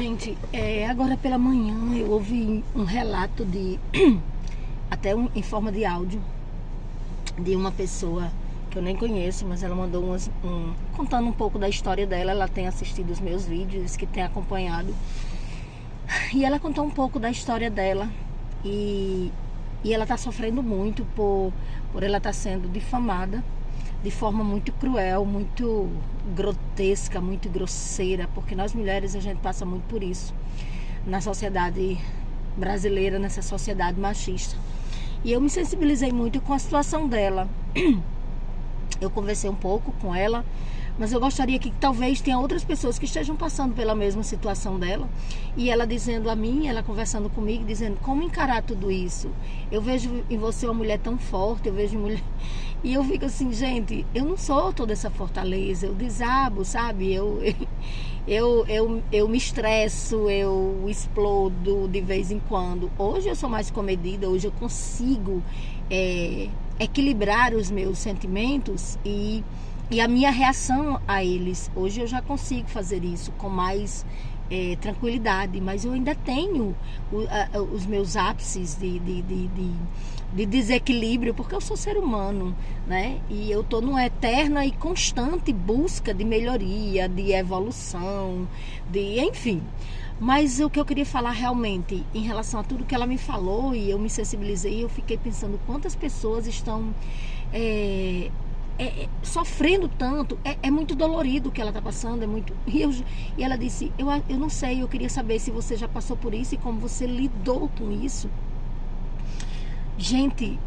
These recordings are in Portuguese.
Gente, agora pela manhã eu ouvi um relato em forma de áudio, de uma pessoa que eu nem conheço, mas ela mandou contando um pouco da história dela. Ela tem assistido os meus vídeos, que tem acompanhado, e ela contou um pouco da história dela, e ela está sofrendo muito por ela estar sendo difamada de forma muito cruel, muito grotesca, muito grosseira, porque nós mulheres a gente passa muito por isso na sociedade brasileira, nessa sociedade machista. E eu me sensibilizei muito com a situação dela. Eu conversei um pouco com ela, mas eu gostaria que talvez tenha outras pessoas que estejam passando pela mesma situação dela. E ela dizendo a mim, ela conversando comigo, dizendo como encarar tudo isso. Eu vejo em você uma mulher tão forte, eu vejo mulher... E eu fico assim, gente, eu não sou toda essa fortaleza, eu desabo, sabe? Eu me estresso, eu explodo de vez em quando. Hoje eu sou mais comedida, hoje eu consigo equilibrar os meus sentimentos e a minha reação a eles. Hoje eu já consigo fazer isso com mais tranquilidade, mas eu ainda tenho os meus ápices de desequilíbrio, porque eu sou ser humano, né? E eu estou numa eterna e constante busca de melhoria, de evolução, enfim. Mas o que eu queria falar realmente, em relação a tudo que ela me falou, e eu me sensibilizei, eu fiquei pensando quantas pessoas estão sofrendo tanto. É muito dolorido o que ela está passando, é muito... E ela disse, eu não sei, eu queria saber se você já passou por isso e como você lidou com isso. Gente,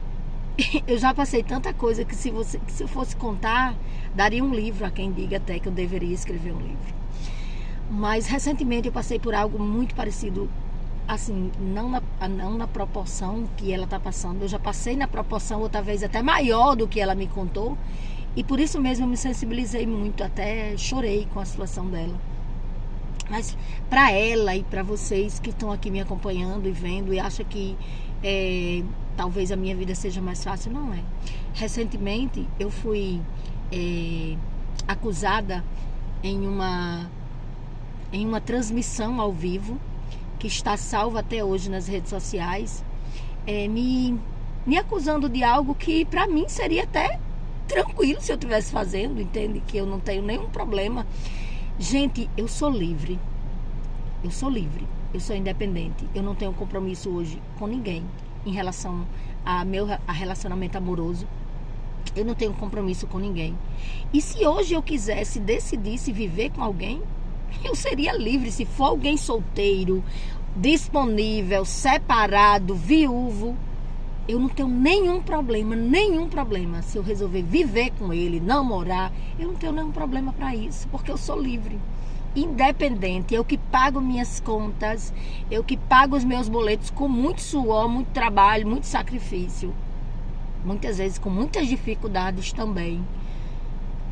eu já passei tanta coisa que se eu fosse contar, daria um livro a quem diga até que eu deveria escrever um livro. Mas recentemente eu passei por algo muito parecido, assim, não na proporção que ela está passando. Eu já passei na proporção, ou talvez até maior do que ela me contou, e por isso mesmo eu me sensibilizei muito, até chorei com a situação dela. Mas para ela e para vocês que estão aqui me acompanhando e vendo e acham que talvez a minha vida seja mais fácil, não é. Recentemente eu fui acusada em uma transmissão ao vivo, que está salva até hoje nas redes sociais, me acusando de algo que para mim seria até tranquilo se eu estivesse fazendo, entende? Que eu não tenho nenhum problema. Gente, eu sou livre, eu sou independente, eu não tenho compromisso hoje com ninguém em relação a relacionamento amoroso. Eu não tenho compromisso com ninguém. E se hoje eu decidisse viver com alguém, eu seria livre. Se for alguém solteiro, disponível, separado, viúvo, eu não tenho nenhum problema. Se eu resolver viver com ele, namorar, eu não tenho nenhum problema para isso, porque eu sou livre, independente. Eu que pago minhas contas, eu que pago os meus boletos com muito suor, muito trabalho, muito sacrifício, muitas vezes com muitas dificuldades também,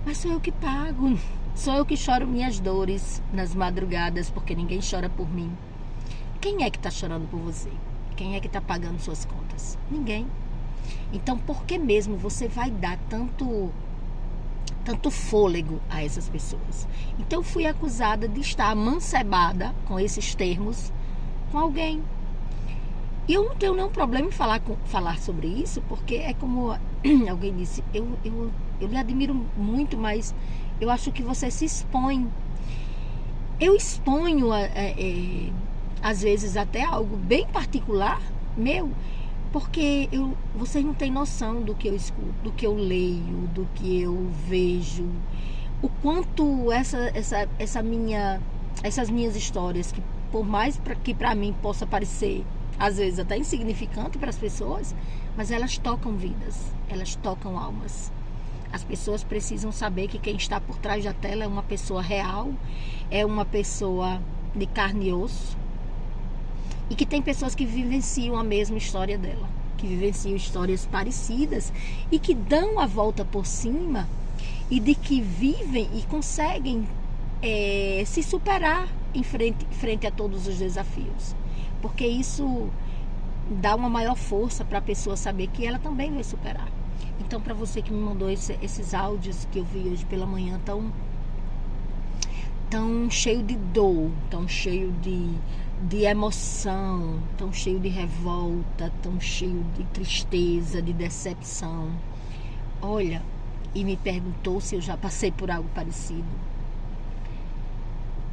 mas sou eu que pago. Sou eu que choro minhas dores nas madrugadas, porque ninguém chora por mim. Quem é que está chorando por você? Quem é que está pagando suas contas? Ninguém. Então, por que mesmo você vai dar tanto fôlego a essas pessoas? Então, eu fui acusada de estar amancebada, com esses termos, com alguém. E eu não tenho nenhum problema em falar sobre isso, porque é como alguém disse, eu lhe admiro muito, mas eu acho que você se expõe. Eu exponho, às vezes, até algo bem particular meu, porque vocês não têm noção do que eu escuto, do que eu leio, do que eu vejo, o quanto essas minhas histórias, que por mais que para mim possa parecer, às vezes, até insignificante para as pessoas, mas elas tocam vidas, elas tocam almas. As pessoas precisam saber que quem está por trás da tela é uma pessoa real, é uma pessoa de carne e osso, e que tem pessoas que vivenciam a mesma história dela, que vivenciam histórias parecidas e que dão a volta por cima, e de que vivem e conseguem se superar em frente a todos os desafios, porque isso dá uma maior força para a pessoa saber que ela também vai superar. Então, para você que me mandou esses áudios que eu vi hoje pela manhã tão cheio de dor, tão cheio de emoção, tão cheio de revolta, tão cheio de tristeza, de decepção. Olha, e me perguntou se eu já passei por algo parecido.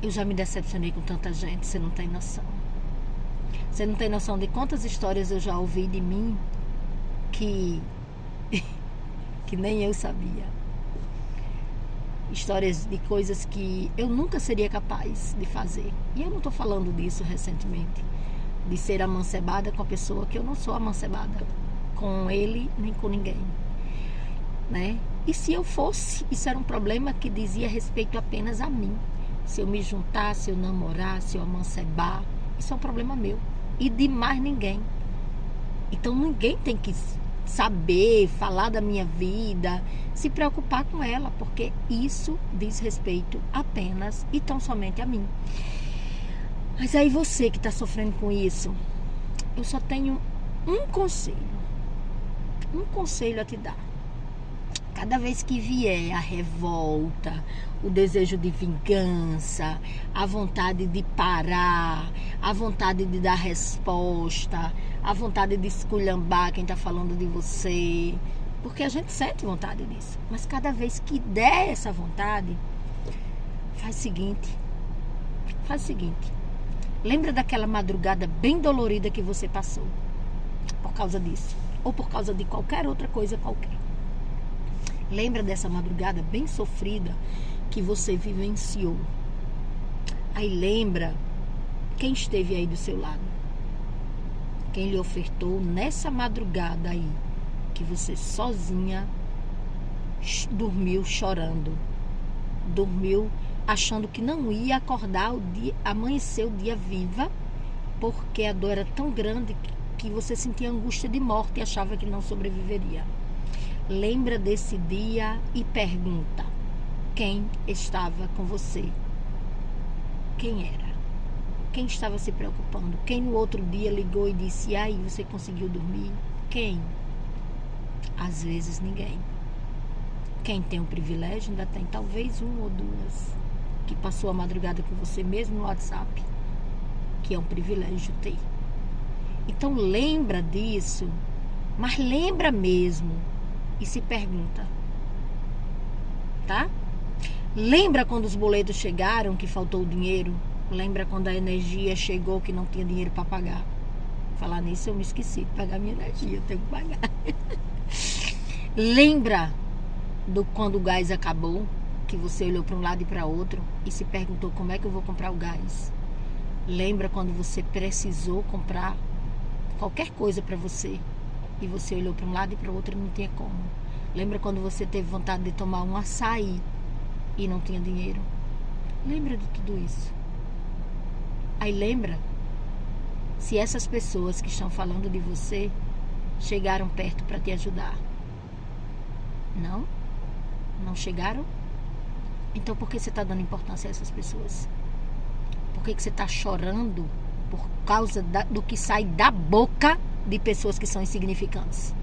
Eu já me decepcionei com tanta gente, você não tem noção. Você não tem noção de quantas histórias eu já ouvi de mim que nem eu sabia. Histórias de coisas que eu nunca seria capaz de fazer. E eu não estou falando disso recentemente, de ser amancebada com a pessoa que eu não sou amancebada com ele nem com ninguém, né? E se eu fosse, isso era um problema que dizia respeito apenas a mim. Se eu me juntar, se eu namorar, se eu amancebar, isso é um problema meu e de mais ninguém. Então ninguém tem que saber, falar da minha vida, se preocupar com ela, porque isso diz respeito apenas e tão somente a mim. Mas aí você que está sofrendo com isso, eu só tenho um conselho a te dar. Cada vez que vier a revolta, o desejo de vingança, a vontade de parar, a vontade de dar resposta, a vontade de esculhambar quem está falando de você, porque a gente sente vontade disso. Mas cada vez que der essa vontade, faz o seguinte. Lembra daquela madrugada bem dolorida que você passou por causa disso, ou por causa de qualquer outra coisa qualquer. Lembra dessa madrugada bem sofrida que você vivenciou. Aí lembra quem esteve aí do seu lado. Quem lhe ofertou nessa madrugada aí, que você sozinha dormiu chorando. Dormiu achando que não ia acordar amanhecer o dia viva, porque a dor era tão grande que você sentia angústia de morte e achava que não sobreviveria. Lembra desse dia e pergunta: quem estava com você? Quem era? Quem estava se preocupando? Quem no outro dia ligou e disse: e aí, você conseguiu dormir? Quem? Às vezes ninguém. Quem tem o privilégio ainda tem talvez uma ou duas que passou a madrugada com você mesmo no WhatsApp, que é um privilégio ter. Então lembra disso, mas lembra mesmo. E se pergunta, tá? Lembra quando os boletos chegaram que faltou o dinheiro? Lembra quando a energia chegou que não tinha dinheiro para pagar? Falar nisso, eu me esqueci de pagar minha energia, eu tenho que pagar. Lembra quando o gás acabou, que você olhou para um lado e para outro e se perguntou: como é que eu vou comprar o gás? Lembra quando você precisou comprar qualquer coisa para você e você olhou para um lado e para o outro e não tinha como? Lembra quando você teve vontade de tomar um açaí e não tinha dinheiro? Lembra de tudo isso? Aí lembra se essas pessoas que estão falando de você chegaram perto para te ajudar. Não? Não chegaram? Então por que você está dando importância a essas pessoas? Por que você está chorando por causa do que sai da boca de pessoas que são insignificantes?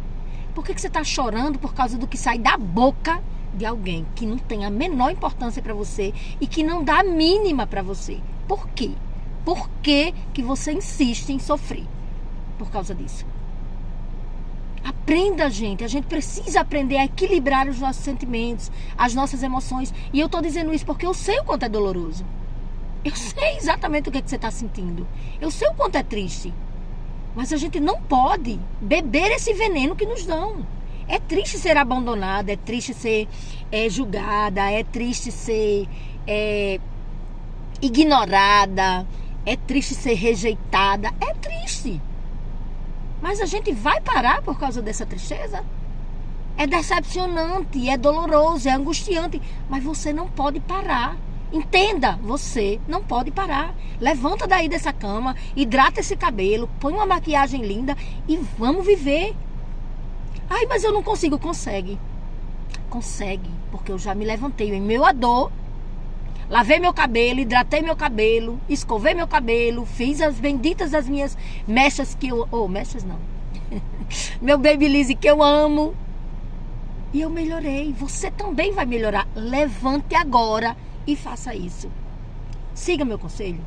Por que você está chorando por causa do que sai da boca de alguém que não tem a menor importância para você e que não dá a mínima para você? Por quê? Por que você insiste em sofrer por causa disso? Aprenda, gente. A gente precisa aprender a equilibrar os nossos sentimentos, as nossas emoções. E eu estou dizendo isso porque eu sei o quanto é doloroso. Eu sei exatamente o que você está sentindo. Eu sei o quanto é triste. Mas a gente não pode beber esse veneno que nos dão. É triste ser abandonada, é triste ser julgada, é triste ser ignorada, é triste ser rejeitada. É triste. Mas a gente vai parar por causa dessa tristeza? É decepcionante, é doloroso, é angustiante. Mas você não pode parar. Entenda, você não pode parar. Levanta daí dessa cama, hidrata esse cabelo, põe uma maquiagem linda e vamos viver. Ai, mas eu não consigo. Consegue. Consegue, porque eu já me levantei em meio a dor, lavei meu cabelo, hidratei meu cabelo, escovei meu cabelo, fiz as benditas das minhas mechas que eu... mechas não. Meu babyliss que eu amo. E eu melhorei. Você também vai melhorar. Levante agora e faça isso. Siga meu conselho.